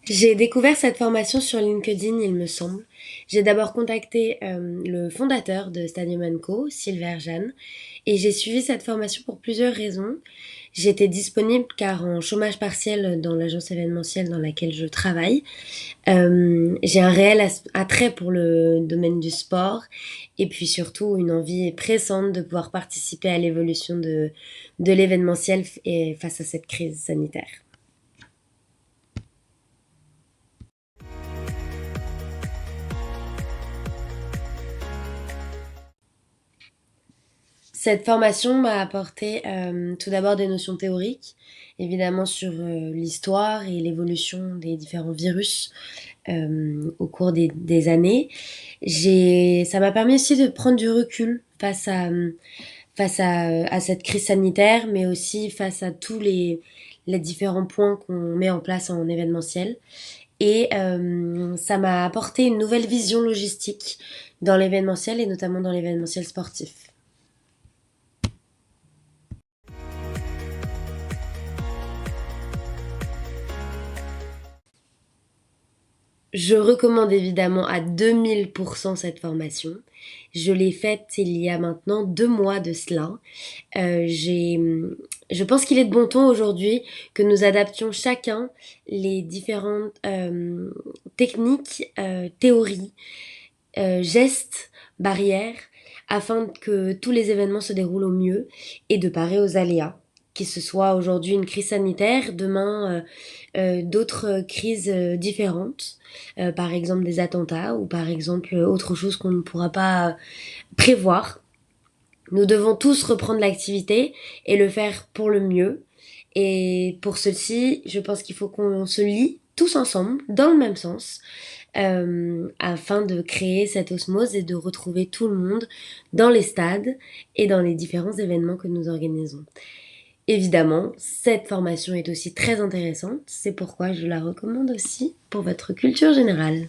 J'ai découvert cette formation sur LinkedIn, il me semble. J'ai d'abord contacté le fondateur de Stadium Co, Silver Jeanne, et j'ai suivi cette formation pour plusieurs raisons. J'étais disponible car en chômage partiel dans l'agence événementielle dans laquelle je travaille. J'ai un réel attrait pour le domaine du sport et puis surtout une envie pressante de pouvoir participer à l'évolution de l'événementiel et face à cette crise sanitaire. Cette formation m'a apporté tout d'abord des notions théoriques, évidemment sur l'histoire et l'évolution des différents virus au cours des années. Ça m'a permis aussi de prendre du recul face à cette crise sanitaire, mais aussi face à tous les différents points qu'on met en place en événementiel. Et ça m'a apporté une nouvelle vision logistique dans l'événementiel et notamment dans l'événementiel sportif. Je recommande évidemment à 2000% cette formation. Je l'ai faite il y a maintenant 2 mois de cela. J'ai, je pense qu'il est de bon ton aujourd'hui que nous adaptions chacun les différentes techniques, théories, gestes, barrières, afin que tous les événements se déroulent au mieux et de parer aux aléas. Que ce soit aujourd'hui une crise sanitaire, demain d'autres crises différentes, par exemple des attentats ou par exemple autre chose qu'on ne pourra pas prévoir. Nous devons tous reprendre l'activité et le faire pour le mieux. Et pour ceci, je pense qu'il faut qu'on se lie tous ensemble, dans le même sens, afin de créer cette osmose et de retrouver tout le monde dans les stades et dans les différents événements que nous organisons. Évidemment, cette formation est aussi très intéressante, c'est pourquoi je la recommande aussi pour votre culture générale.